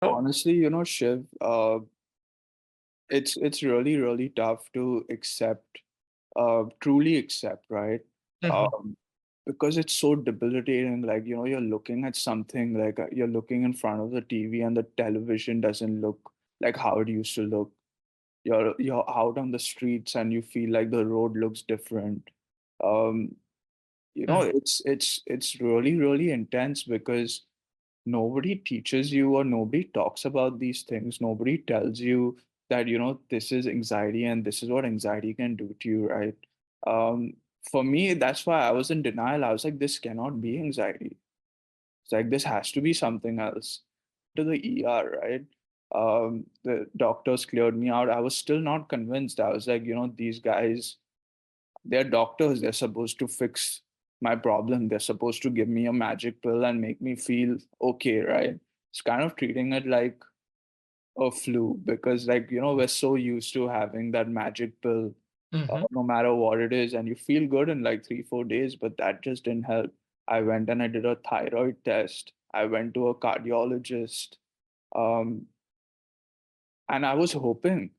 Oh. Honestly, Shiv, it's really, really tough to accept, truly accept, right? Mhm. Um, because it's so debilitating. Like, you're looking at something like you're looking in front of the TV and the television doesn't look like how it used to look. You're out on the streets and you feel like the road looks different. Um, Mm. it's really, really intense because nobody teaches you or nobody talks about these things. Nobody tells you that, this is anxiety and this is what anxiety can do to you, right? Um, for me, that's why I was in denial. I was like, this cannot be anxiety. It's like, this has to be something else. To the ER, right? The doctors cleared me out. I was still not convinced. I was like, these guys, they're doctors. They're supposed to fix my problem. They're supposed to give me a magic pill and make me feel okay, right? It's kind of treating it like a flu because, like, we're so used to having that magic pill, Mhm. no matter what it is, and you feel good in like 3, 4 days, but that just didn't help. I went and I did a thyroid test. I went to a cardiologist. Um, and I was hoping,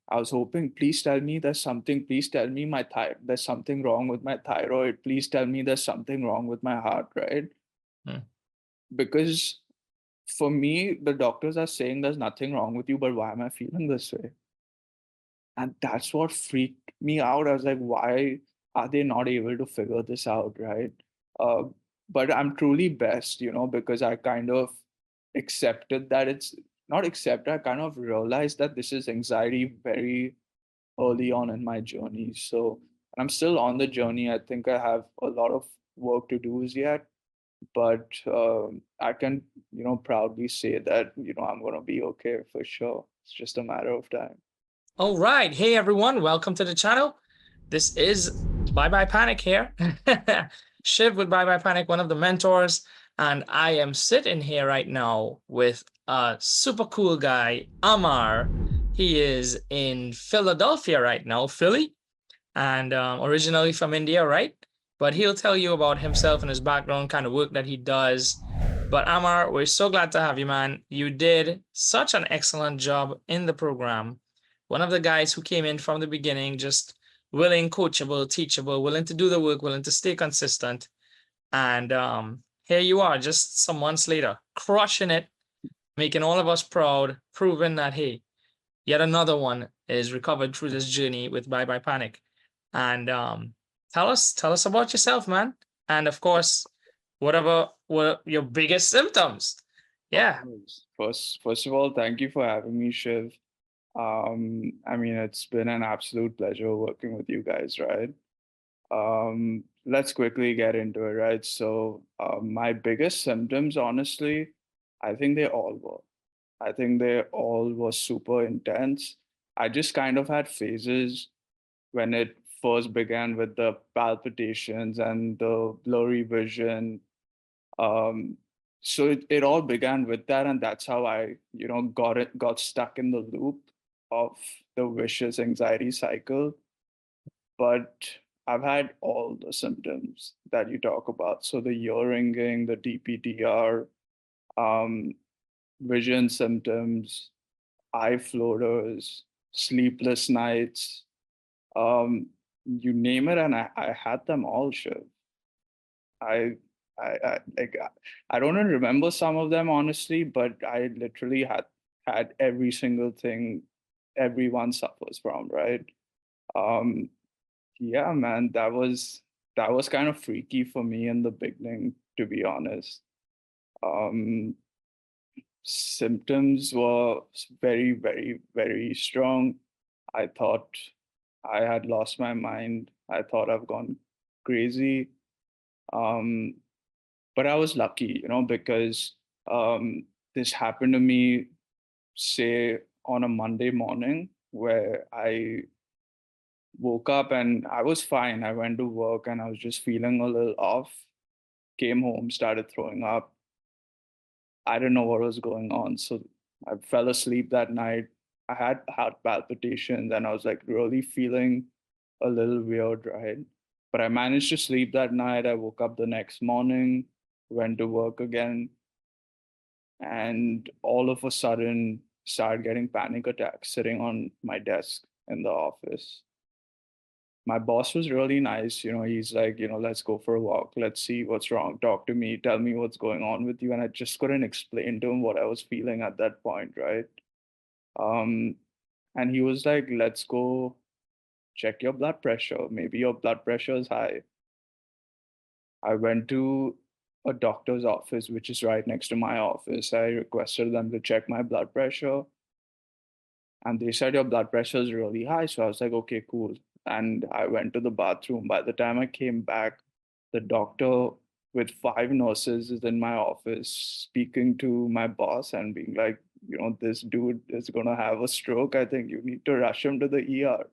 please tell me there's something, please tell me there's something wrong with my thyroid, please tell me there's something wrong with my heart, right? Mm. Because for me, the doctors are saying there's nothing wrong with you, but why am I feeling this way? And that's what freaked me out. I was like, why are they not able to figure this out, right? Uh, but I'm truly blessed, because I kind of accepted that it's not accept, I kind of realized that this is anxiety very early on in my journey. So I'm still on the journey. I think I have a lot of work to do yet, but I can, proudly say that, I'm going to be okay for sure. It's just a matter of time. All right. Hey, everyone. Welcome to the channel. This is Bye Bye Panic here. Shiv with Bye Bye Panic, one of the mentors. And I am sitting here right now with a super cool guy, Amar. He is in Philadelphia right now, Philly, and originally from India, right? But he'll tell you about himself and his background, kind of work that he does. But Amar, we're so glad to have you, man. You did such an excellent job in the program. One of the guys who came in from the beginning, just willing, coachable, teachable, willing to do the work, willing to stay consistent. And here you are, just some months later, crushing it, making all of us proud, proving that, hey, yet another one is recovered through this journey with Bye Bye Panic. And tell us about yourself, man. And of course, whatever were your biggest symptoms. Of Yeah. course. First of all, thank you for having me, Shiv. I mean, it's been an absolute pleasure working with you guys, right? Let's quickly get into it, right? So, my biggest symptoms, honestly, I think they all were. I think they all were super intense. I just kind of had phases when it first began with the palpitations and the blurry vision. Um, so it all began with that, and that's how I, got stuck in the loop of the vicious anxiety cycle. But I've had all the symptoms that you talk about. So the ear ringing, the DPTR, um, vision symptoms, eye floaters, sleepless nights, you name it, and I had them all. Sure, I, I don't even remember some of them honestly, but I literally had every single thing everyone suffers from, right? Um, yeah, man, that was kind of freaky for me in the beginning, to be honest. Um, Symptoms were very, very, very strong. I thought I had lost my mind. I thought I've gone crazy. Um, but I was lucky, because this happened to me, say, on a Monday morning where I woke up and I was fine. I went to work and I was just feeling a little off. Came home, started throwing up. I didn't know what was going on. So I fell asleep that night. I had heart palpitations and I was like really feeling a little weird, right? But I managed to sleep that night. I woke up the next morning, went to work again, and all of a sudden started getting panic attacks sitting on my desk in the office. My boss was really nice. He's like, let's go for a walk. Let's see what's wrong. Talk to me. Tell me what's going on with you. And I just couldn't explain to him what I was feeling at that point, right? Um, and he was like, let's go check your blood pressure. Maybe your blood pressure is high. I went to a doctor's office, which is right next to my office. I requested them to check my blood pressure, and they said your blood pressure is really high. So I was like, okay, cool. And I went to the bathroom. By the time I came back, the doctor with 5 nurses is in my office speaking to my boss and being like, this dude is going to have a stroke. I think you need to rush him to the ER.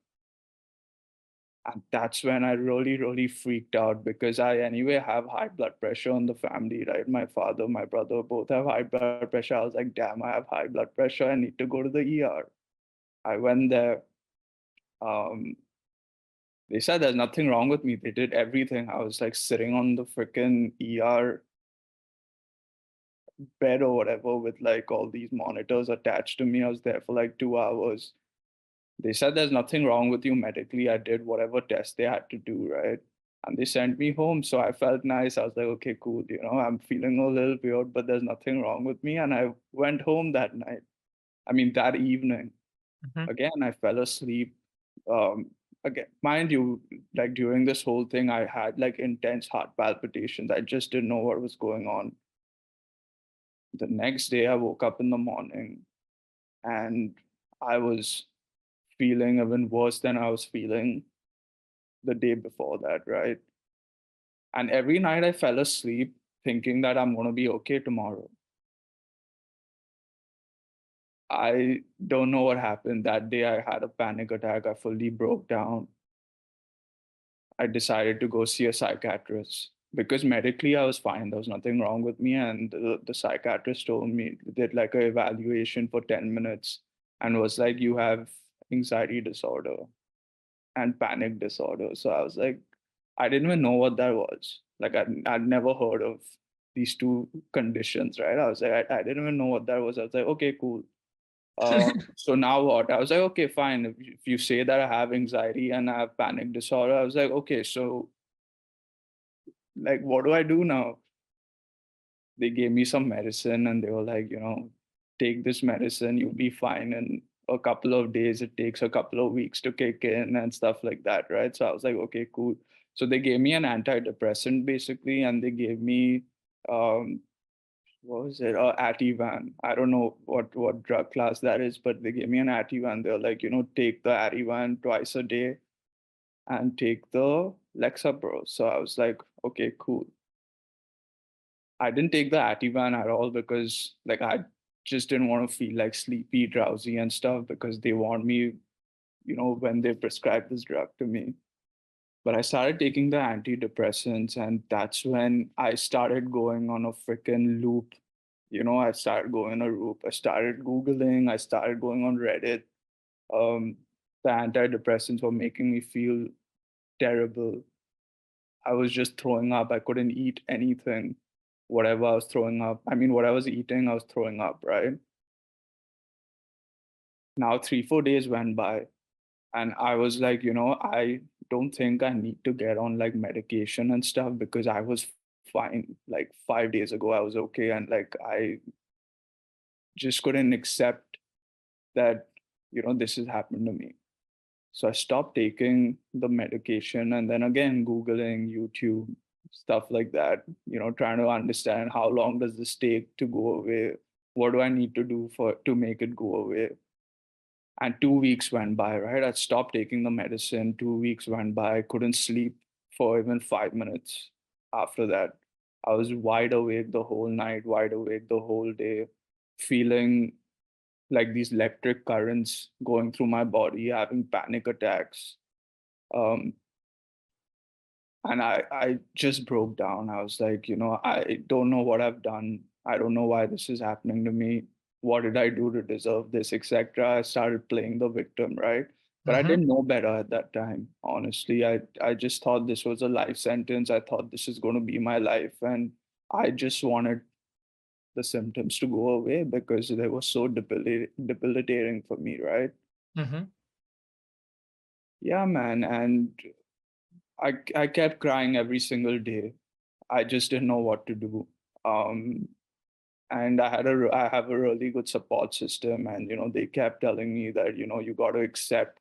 And that's when I really, really freaked out because I anyway have high blood pressure in the family, right? My father, my brother both have high blood pressure. I was like, damn, I have high blood pressure. I need to go to the ER. I went there. Um, they said there's nothing wrong with me. They did everything. I was like sitting on the freaking ER bed or whatever with like all these monitors attached to me. I was there for like 2 hours. They said there's nothing wrong with you medically. I did whatever test they had to do, right? And they sent me home. So I felt nice. I was like, okay, cool. I'm feeling a little weird, but there's nothing wrong with me. And I went home that night. I mean, that evening. Mhm. Again, I fell asleep. Again, mind you, like during this whole thing, I had like intense heart palpitations. I just didn't know what was going on. The next day, I woke up in the morning and I was feeling even worse than I was feeling the day before that, right? And every night I fell asleep thinking that I'm going to be okay tomorrow. I don't know what happened. That day I had a panic attack. I fully broke down. I decided to go see a psychiatrist because medically I was fine. There was nothing wrong with me. And the psychiatrist told me, did like an evaluation for 10 minutes and was like, you have anxiety disorder and panic disorder. So I was like, I didn't even know what that was. Like I'd never heard of these two conditions, right? I was like, I didn't even know what that was. I was like, okay, cool. So now what? I was like, okay, fine. If you say that I have anxiety and I have panic disorder, I was like, okay, so like, what do I do now? They gave me some medicine and they were like, take this medicine, you'll be fine in a couple of days. It takes a couple of weeks to kick in and stuff like that, right? So I was like, okay, cool. So they gave me an antidepressant basically, and they gave me um, what was it? Ativan. I don't know what drug class that is, but they gave me an Ativan. They're like, take the Ativan twice a day and take the Lexapro. So I was like, okay, cool. I didn't take the Ativan at all because like I just didn't want to feel like sleepy, drowsy and stuff because they want me, when they prescribe this drug to me. But I started taking the antidepressants, and that's when I started going on a freaking loop. I started going on a loop. I started Googling, I started going on Reddit. Um, the antidepressants were making me feel terrible. I was just throwing up. I couldn't eat anything. Whatever I was throwing up, I mean, what I was eating, I was throwing up, right? Now, 3, 4 days went by, and I was like, I don't think I need to get on like medication and stuff because I was fine. Like 5 days ago, I was okay. And like, I just couldn't accept that, this has happened to me. So I stopped taking the medication and then again, Googling, YouTube, stuff like that, trying to understand how long does this take to go away? What do I need to do to make it go away? And 2 weeks went by, right? I stopped taking the medicine. 2 weeks went by. I couldn't sleep for even 5 minutes after that. I was wide awake the whole night, wide awake the whole day, feeling like these electric currents going through my body, having panic attacks. Um, and I just broke down. I was like, I don't know what I've done. I don't know why this is happening to me. What did I do to deserve this, etc. I started playing the victim, right? But I Mhm. didn't know better at that time. Honestly, I just thought this was a life sentence. I thought this is going to be my life, and I just wanted the symptoms to go away because they were so debilitating for me, right? Mm-hmm. Yeah, man. And I kept crying every single day. I just didn't know what to do. Um, and I have a really good support system, and they kept telling me that you got to accept.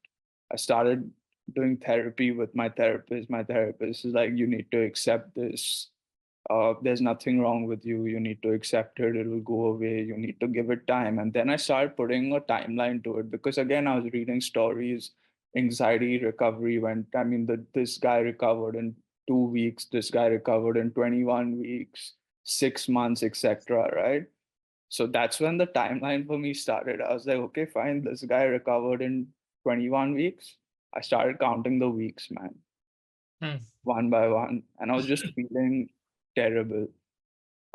I started doing therapy with my therapist. My therapist is like, you need to accept this. There's nothing wrong with you. You need to accept it. It will go away. You need to give it time. And then I started putting a timeline to it because, again, I was reading stories. Anxiety recovery went, I mean, this guy recovered in 2 weeks. This guy recovered in 21 weeks, 6 months, etc. Right? So that's when the timeline for me started. I was like, okay, fine. This guy recovered in 21 weeks. I started counting the weeks, man, Mm. one by one. And I was just feeling terrible.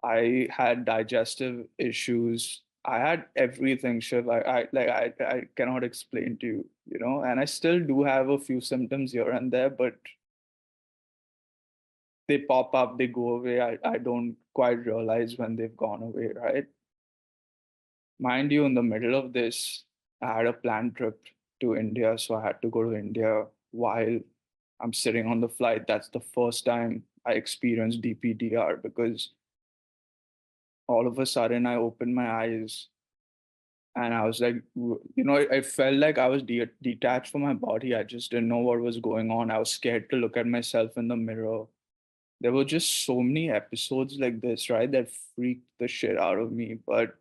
I had digestive issues. I had everything, Shiv. I cannot explain to you, and I still do have a few symptoms here and there, but they pop up, they go away. I don't quite realize when they've gone away, right? Mind you, in the middle of this, I had a planned trip to India, so I had to go to India while I'm sitting on the flight. That's the first time I experienced DPDR because all of a sudden I opened my eyes and I was like, it felt like I was detached from my body. I just didn't know what was going on. I was scared to look at myself in the mirror. There were just so many episodes like this, right, that freaked the shit out of me. But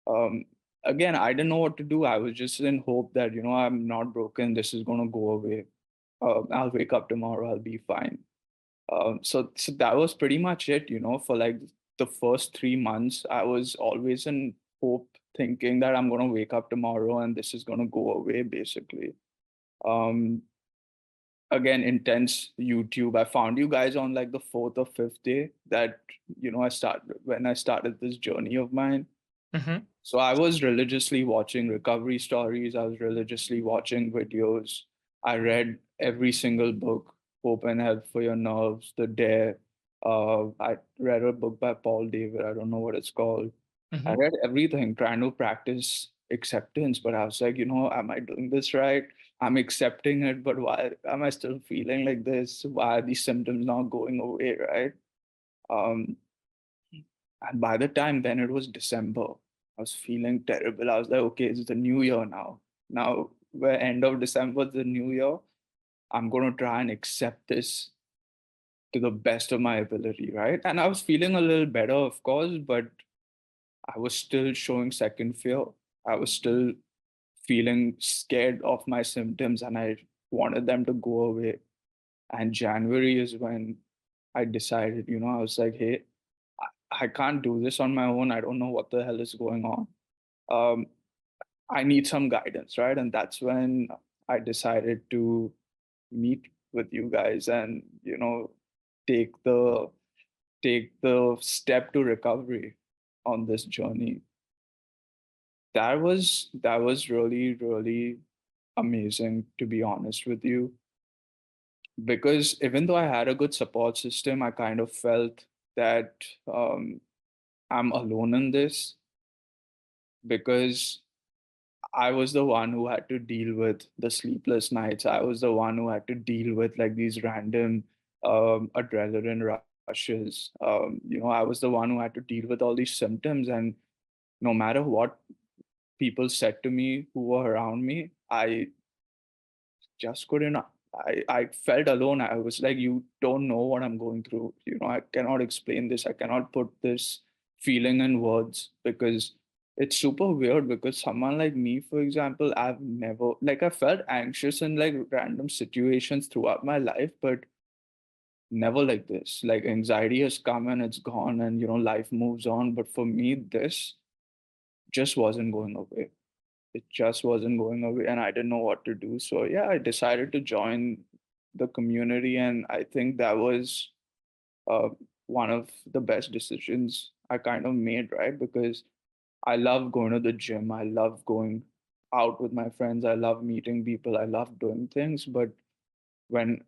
um, again, I didn't know what to do. I was just in hope that, I'm not broken. This is going to go away. I'll wake up tomorrow. I'll be fine. So that was pretty much it, for like the first 3 months. I was always in hope, thinking that I'm going to wake up tomorrow and this is going to go away, basically. Um, Again, intense YouTube. I found you guys on like the fourth or fifth day that, when I started this journey of mine. Mm-hmm. So I was religiously watching recovery stories. I was religiously watching videos. I read every single book, Hope and Help for Your Nerves, The Dare. I read a book by Paul David. I don't know what it's called. I Mm-hmm. read everything, trying to practice acceptance. But I was like, am I doing this right? I'm accepting it, but why am I still feeling like this? Why are these symptoms not going away, right? Um, and by the time then it was December, I was feeling terrible. I was like, okay, it's the new year now. Now we're end of December, the new year. I'm gonna try and accept this to the best of my ability, right? And I was feeling a little better, of course, but I was still showing second fear. I was still feeling scared of my symptoms and I wanted them to go away. And January is when I decided, I was like, hey, I can't do this on my own. I don't know what the hell is going on. Um, I need some guidance, right? And that's when I decided to meet with you guys and take the take the step to recovery on this journey. That was really, really amazing, to be honest with you, because even though I had a good support system, I kind of felt that I'm alone in this because I was the one who had to deal with the sleepless nights. I was the one who had to deal with like these random adrenaline rushes. I was the one who had to deal with all these symptoms. And no matter what people said to me who were around me, I just couldn't. I felt alone. I was like, you don't know what I'm going through. I cannot explain this. I cannot put this feeling in words because it's super weird. Because someone like me, for example, I've never, like, I felt anxious in like random situations throughout my life, but never like this. Like, anxiety has come and it's gone, and life moves on. But for me, this just wasn't going away. It just wasn't going away, and I didn't know what to do. So yeah, I decided to join the community, and I think that was uh, one of the best decisions I kind of made, right? Because I love going to the gym, I love going out with my friends, I love meeting people, I love doing things. But when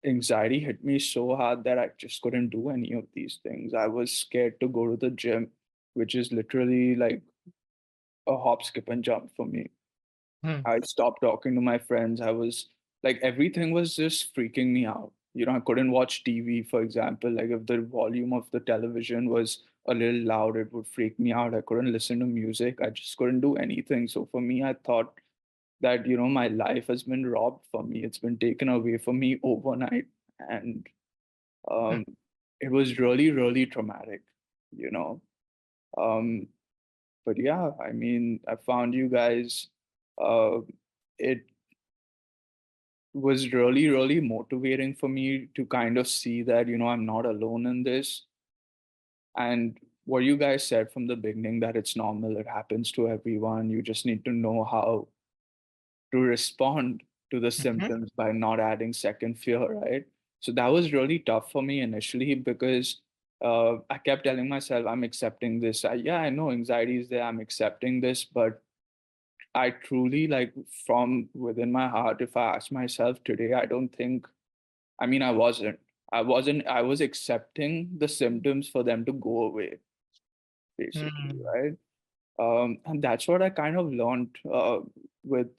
anxiety hit me so hard that I just couldn't do any of these things, I was scared to go to the gym. which is literally like a hop, skip, and jump for me. Hmm. I stopped talking to my friends. I was like, everything was just freaking me out. I couldn't watch TV, for example. Like, if the volume of the television was a little loud, it would freak me out. I couldn't listen to music. I just couldn't do anything. So for me, I thought that, my life has been robbed from me. It's been taken away from me overnight. And Hmm. um, it was really, really traumatic, you know. Um, but yeah, I mean, I found you guys. Uh, it was really, really motivating for me to kind of see that, I'm not alone in this. And what you guys said from the beginning, that it's normal, it happens to everyone. You just need to know how to respond to the Mhm. symptoms by not adding second fear, right? So that was really tough for me initially because I kept telling myself, I'm accepting this. Yeah, I know anxiety is there, I'm accepting this, but I truly, like, from within my heart, if I ask myself today, I don't think, I mean, I was accepting the symptoms for them to go away, basically, Hmm. right? And that's what I kind of learned with,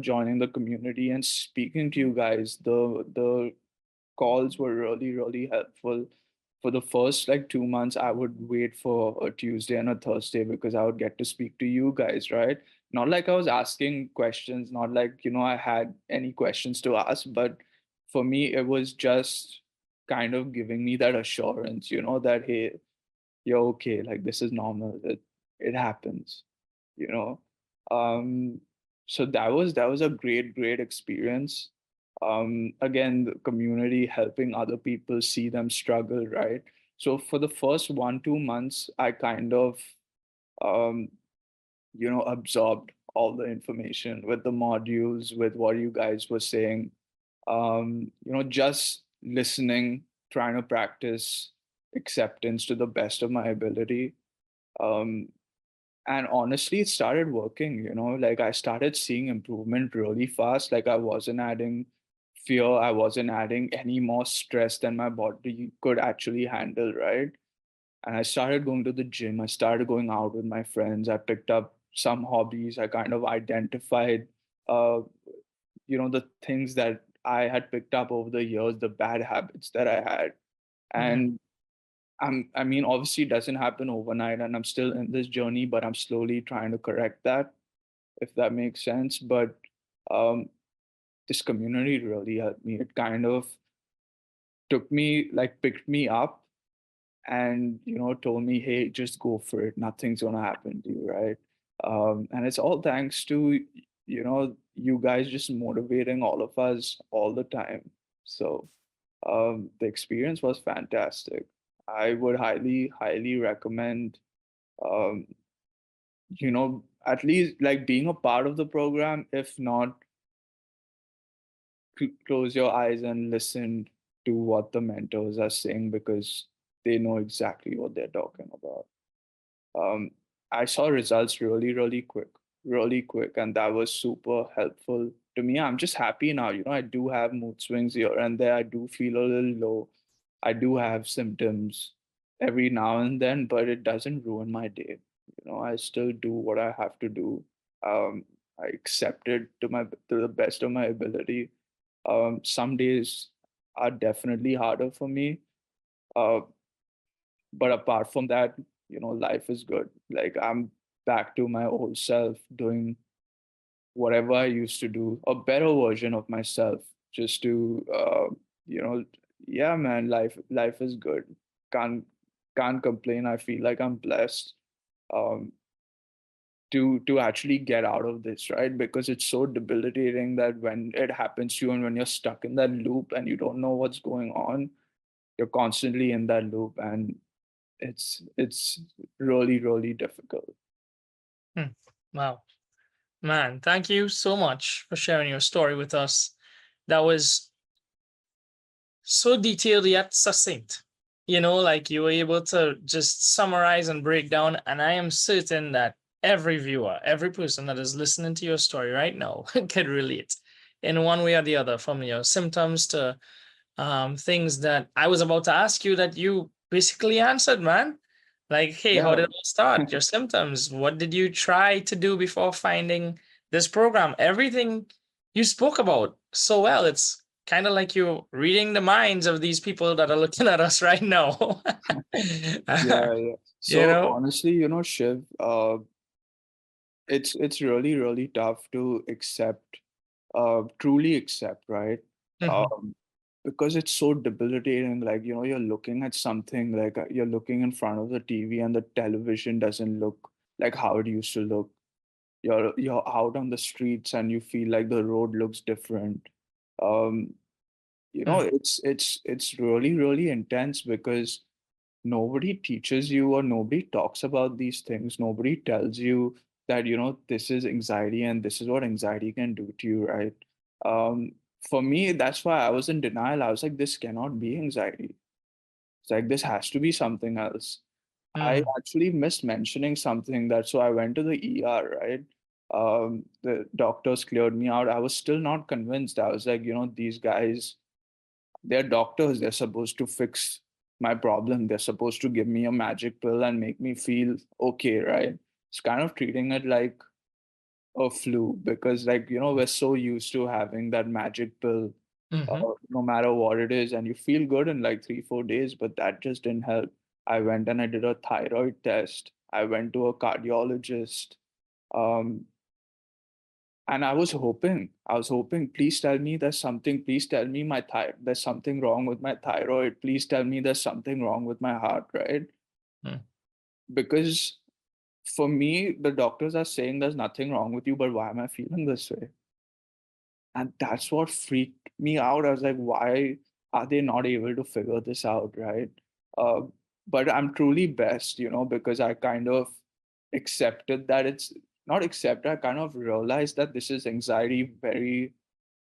joining the community and speaking to you guys. The calls were really, really helpful. For the first like 2 months, I would wait for a Tuesday and a Thursday because I would get to speak to you guys, right? Not like I was asking questions, not like, I had any questions to ask, but for me, it was just kind of giving me that assurance, that, hey, you're okay. Like, this is normal. It happens, you know. Um, so that was a great experience. Again, the community helping other people see them struggle, right? So for the first 1 2 months, I kind of um, absorbed all the information with the modules, with what you guys were saying. Just listening, trying to practice acceptance to the best of my ability. Um, and honestly, it started working, like I started seeing improvement really fast. Like, I wasn't adding fear, I wasn't adding any more stress than my body could actually handle, right? And I started going to the gym, I started going out with my friends, I picked up some hobbies, I kind of identified uh, the things that I had picked up over the years, the bad habits that I had. Mhm. And I mean, obviously, it doesn't happen overnight, and I'm still in this journey, but I'm slowly trying to correct that, if that makes sense. But um, this community really helped me. It kind of took me, like, picked me up and, told me, hey, just go for it. Nothing's going to happen to you, right? And it's all thanks to, you guys just motivating all of us all the time. So the experience was fantastic. I would highly, highly recommend, um, at least like being a part of the program. If not, close your eyes and listen to what the mentors are saying because they know exactly what they're talking about. Um, I saw results really, really quick, and that was super helpful to me. I'm just happy now. I do have mood swings here and there. I do feel a little low. I do have symptoms every now and then, but it doesn't ruin my day. I still do what I have to do. I accept it to the best of my ability. Some days are definitely harder for me. Uh, but apart from that, life is good. Like, I'm back to my old self doing whatever I used to do, a better version of myself, just to you know yeah, man, life is good. Can't can't complain. I feel like I'm blessed um to actually get out of this, right? Because it's so debilitating that when it happens to you and when you're stuck in that loop and you don't know what's going on, you're constantly in that loop, and it's really, really difficult. Hmm. Wow. Man, thank you so much for sharing your story with us. That was so detailed yet succinct. Like you were able to just summarize and break down. And I am certain that every viewer, every person that is listening to your story right now can relate in one way or the other, from your symptoms to things that I was about to ask you that you basically answered, man. Like, hey, how Yeah. did it all start? Your symptoms. What did you try to do before finding this program? Everything you spoke about so well. It's kind of like you're reading the minds of these people that are looking at us right now. Yeah, yeah. You So know? honestly, Shiv, it's really, really tough to accept, truly accept, right? Mhm, Um, because it's so debilitating. Like, you're looking at something, like you're looking in front of the TV and the television doesn't look like how it used to look. You're out on the streets and you feel like the road looks different. Um, mm, it's really, really intense because nobody teaches you or nobody talks about these things. Nobody tells you that, this is anxiety and this is what anxiety can do to you, right? Um, for me, that's why I was in denial. I was like, this cannot be anxiety. It's like, this has to be something else. I mm, actually missed mentioning something that, so I went to the ER, right? The doctors cleared me out. I was still not convinced. I was like, these guys, they're doctors. They're supposed to fix my problem. They're supposed to give me a magic pill and make me feel okay, right? It's kind of treating it like a flu because, like, we're so used to having that magic pill, mhm, no matter what it is, and you feel good in like 3, 4 days, but that just didn't help. I went and I did a thyroid test. I went to a cardiologist. Um, and I was hoping, please tell me there's something, please tell me there's something wrong with my thyroid, please tell me there's something wrong with my heart, right? mm. Because for me, the doctors are saying there's nothing wrong with you, but why am I feeling this way? And that's what freaked me out. I was like, why are they not able to figure this out, right? Uh, but I'm truly blessed, because I kind of accepted that it's not accept, I kind of realized that this is anxiety very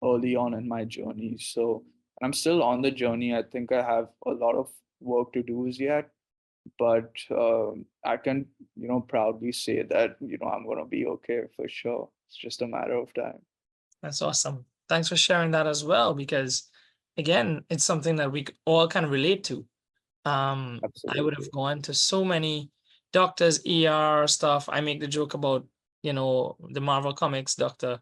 early on in my journey. So I'm still on the journey. I think I have a lot of work to do yet, but I can, proudly say that, I'm going to be okay for sure. It's just a matter of time. That's awesome. Thanks for sharing that as well, because again, it's something that all can relate to. I would have Absolutely. gone to so many doctors, ER stuff. I make the joke about, the Marvel Comics, Doctor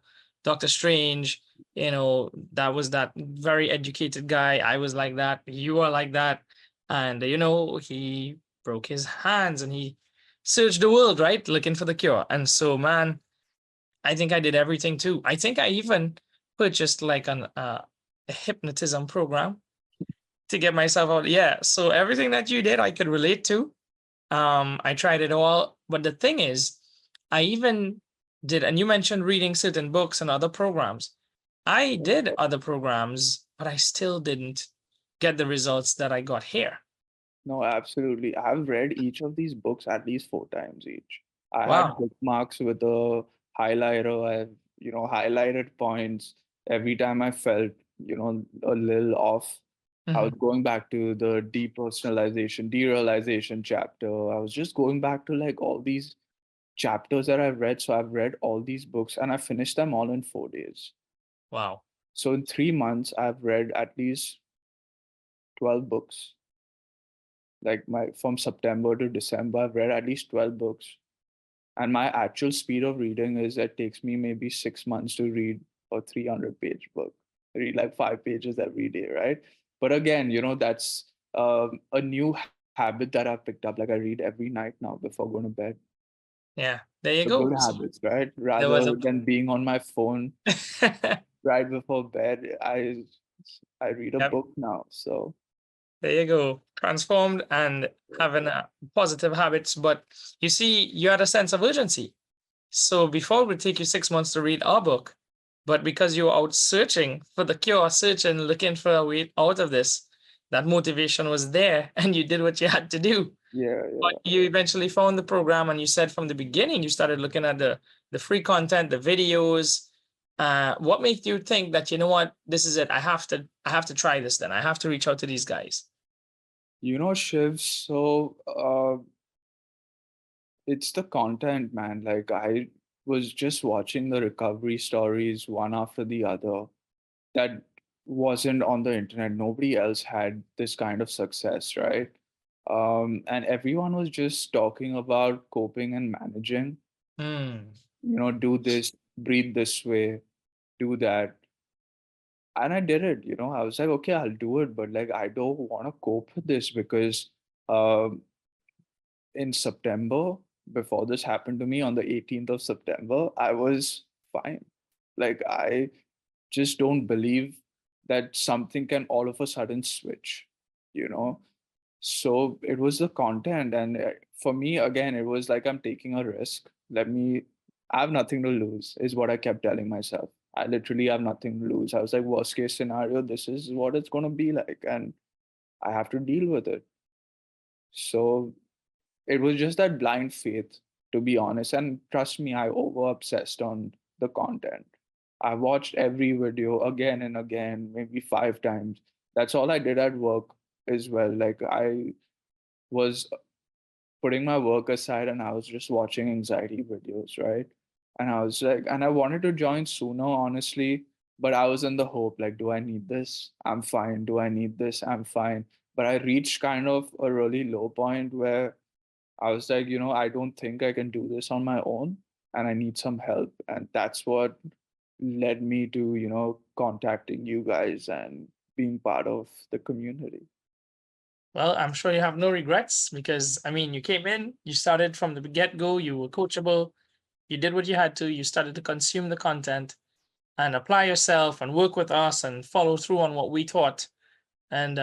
Strange, that was that very educated guy. I was like that. You are like that. And, he broke his hands and he searched the world, right? Looking for the cure. And so, man, I think I did everything too. I think I even purchased like a hypnotism program to get myself out. Yeah. So everything that you did, I could relate to. I tried it all. But the thing is, I even did, and you mentioned reading certain books and other programs. I did other programs, but I still didn't get the results that I got here. No, absolutely. I've read each of these books at least 4 times each. I had Wow. bookmarks with a highlighter. I've, highlighted points every time I felt, a little off. I was Mhm. going back to the depersonalization, derealization chapter. I was just going back to like all these chapters that I've read. So I've read all these books and I finished them all in 4 days. Wow. So in 3 months, I've read at least 12 books. Like my from September to December, I've read at least 12 books. And my actual speed of reading is it takes me maybe 6 months to read a 300-page book. I read like 5 pages every day, right? But again, that's a new habit that I've picked up. Like I read every night now before going to bed. Yeah. There you The good go. So habits, right? there was Rather a than being on my phone right before bed, I read a Yep. book now. So There you go. Transformed and having positive habits. But you see, you had a sense of urgency. So before it would take you 6 months to read our book, but because you were out searching for the cure, searching, looking for a way out of this, that motivation was there and you did what you had to do. yeah, But yeah. you eventually found the program and you said from the beginning you started looking at the free content, the videos. What made you think that, you know what, this is it? I have to try this then. I have to reach out to these guys. Shiv, so it's the content, man. Like I was just watching the recovery stories one after the other that wasn't on the internet. Nobody else had this kind of success, right? And everyone was just talking about coping and managing. Hmm. Do this, breathe this way, do that. And I did it. I was like, okay, I'll do it, but like, I don't want to cope with this because um, in September, before this happened to me on the 18th of September, I was fine. Like, I just don't believe that something can all of a sudden switch, you know? So it was the content. And for me, again, it was like, I'm taking a risk. I have nothing to lose, is what I kept telling myself. I literally have nothing to lose. I was like, worst case scenario, this is what it's going to be like. And I have to deal with it. So it was just that blind faith, to be honest. And trust me, I over obsessed on the content. I watched every video again and again, maybe 5 times. That's all I did at work as well. Like, I was putting my work aside and I was just watching anxiety videos, right? And I was like, and I wanted to join sooner, honestly, but I was in the hope, like, do I need this? I'm fine. Do I need this? I'm fine. But I reached kind of a really low point where I was like, I don't think I can do this on my own and I need some help. And that's what led me to, contacting you guys and being part of the community. Well, I'm sure you have no regrets because I mean, you came in, you started from the get go, you were coachable, you did what you had to, you started to consume the content and apply yourself and work with us and follow through on what we taught. And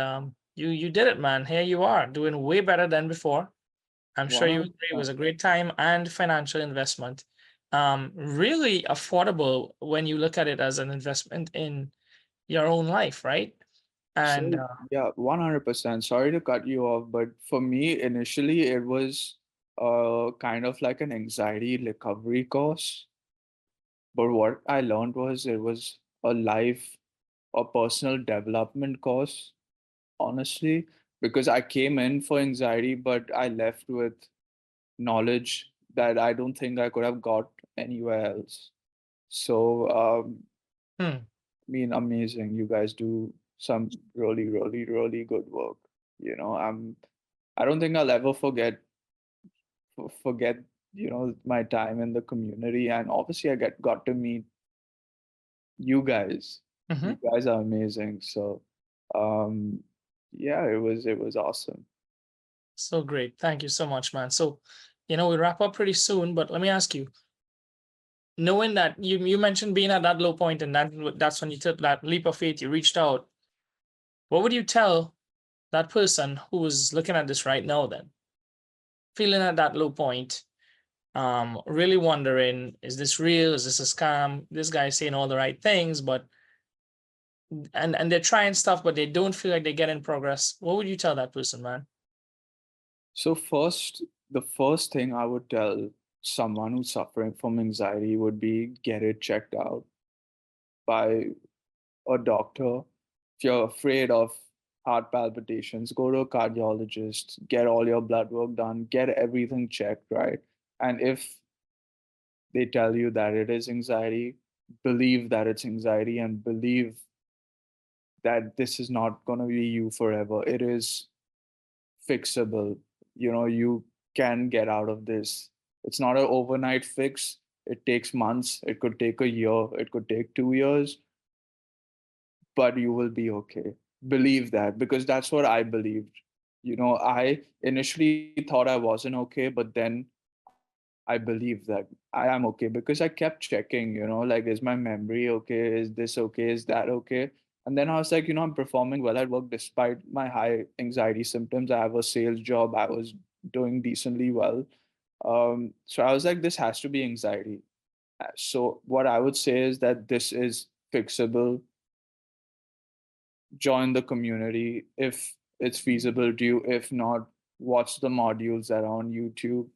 you did it, man. Here you are, doing way better than before. I'm sure you agree it 100%. was a great time and financial investment. Really affordable when you look at it as an investment in your own life, right? And So, yeah, 100%. Sorry to cut you off, but for me, initially, it was kind of like an anxiety recovery course. But what I learned was it was a personal development course, honestly, because I came in for anxiety, but I left with knowledge that I don't think I could have got anywhere else. So, hmm, I mean, amazing. You guys do some really, really, really good work. I don't think I'll ever forget, my time in the community. And obviously, I got to meet you guys. You mhm. guys are amazing. So, um, yeah, it was awesome. So great. Thank you so much, man. So, we wrap up pretty soon, but let me ask you, knowing that you mentioned being at that low point and that's when you took that leap of faith, you reached out. What would you tell that person who is looking at this right now then, feeling at that low point, really wondering, is this real? Is this a scam? This guy's saying all the right things, but and they're trying stuff, but they don't feel like they're getting progress. What would you tell that person, man? So the first thing I would tell someone who's suffering from anxiety would be get it checked out by a doctor. If you're afraid of heart palpitations, go to a cardiologist, get all your blood work done, get everything checked, right? And if they tell you that it is anxiety, believe that it's anxiety and believe that this is not going to be you forever. It is fixable. You can get out of this. It's not an overnight fix. It takes months. It could take a year. It could take 2 years, but you will be okay. Believe that because that's what I believed. I initially thought I wasn't okay, but then I believe that I am okay because I kept checking, like, is my memory okay? Is this okay? Is that okay? And then I was like, I'm performing well at work despite my high anxiety symptoms. I have a sales job. I was doing decently well. So I was like, this has to be anxiety. So what I would say is that this is fixable. Join the community if it's feasible to you. If not, watch the modules that are on YouTube.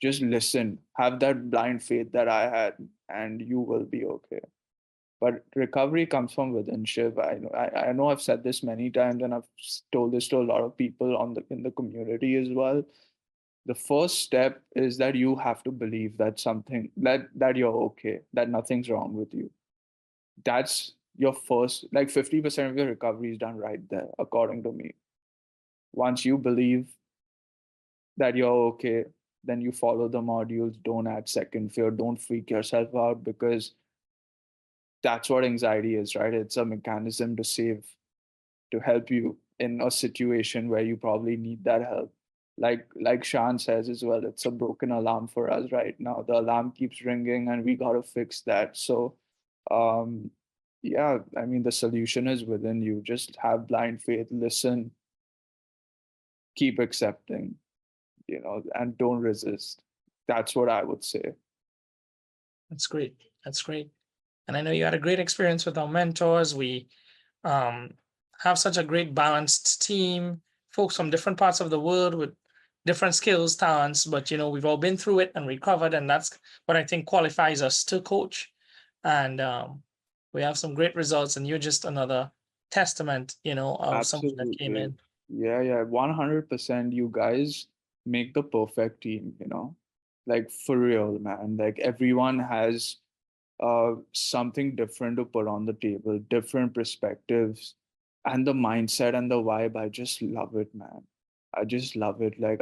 Just listen, have that blind faith that I had, and you will be okay. But recovery comes from within, Shiv. I know I've said this many times, and I've told this to a lot of people in the community as well. The first step is that you have to believe that you're okay, that nothing's wrong with you. That's your first, like 50% of your recovery is done right there, according to me. Once you believe that you're okay, then you follow the modules. Don't add second fear. Don't freak yourself out, because that's what anxiety is, right? It's a mechanism to save, to help you in a situation where you probably need that help. Like Shaan says as well, it's a broken alarm for us right now. The alarm keeps ringing and we got to fix that. So um yeah, I mean, the solution is within you. Just have blind faith, listen, keep accepting, and don't resist. That's what I would say. That's great. That's great. And I know you had a great experience with our mentors. We um, have such a great balanced team, folks from different parts of the world with different skills, talents, but we've all been through it and recovered, and that's what I think qualifies us to coach. And we have some great results, and you're just another testament, of someone that came Absolutely. in. Yeah, yeah, 100%. You guys make the perfect team, like for real, man. Like everyone has something different to put on the table, different perspectives, and the mindset and the vibe. I just love it, man. I just love it. Like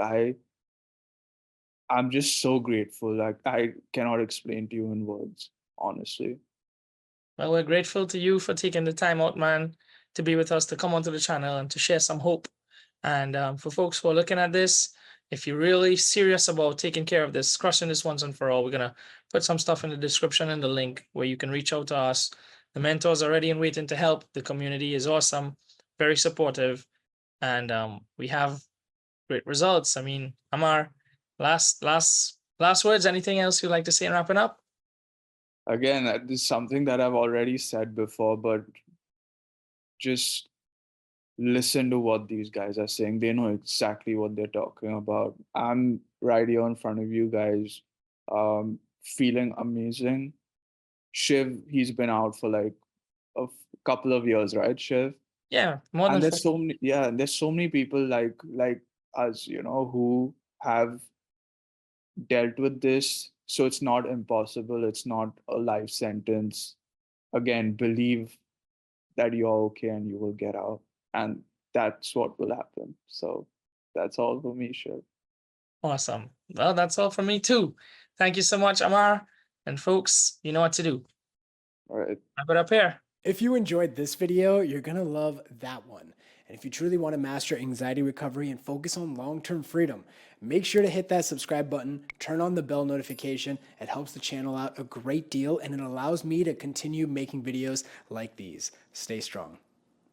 I'm just so grateful. Like I cannot explain to you in words, honestly. Well, we're grateful to you for taking the time out, man, to be with us, to come onto the channel and to share some hope. And for folks who are looking at this, if you're really serious about taking care of this, crushing this once and for all, we're going to put some stuff in the description and the link where you can reach out to us. The mentors are ready and waiting to help. The community is awesome, very supportive, and we have great results. I mean, Amar, last words. Anything else you'd like to say in wrapping up? Again, this is something that I've already said before, but just listen to what these guys are saying. They know exactly what they're talking about. I'm right here in front of you guys, feeling amazing. Shiv, he's been out for like couple of years, right, Shiv? Yeah, more than And there's 50. so many, yeah, and there's so many people like us, who have dealt with this. So it's not impossible. It's not a life sentence. Again, believe that you're okay and you will get out. And that's what will happen. So that's all for me, Shiv. Awesome. Well, that's all from me too. Thank you so much, Amar. And folks, you know what to do. All right. Wrap it up here. If you enjoyed this video, you're gonna love that one. And if you truly want to master anxiety recovery and focus on long-term freedom, make sure to hit that subscribe button, turn on the bell notification. It helps the channel out a great deal and it allows me to continue making videos like these. Stay strong.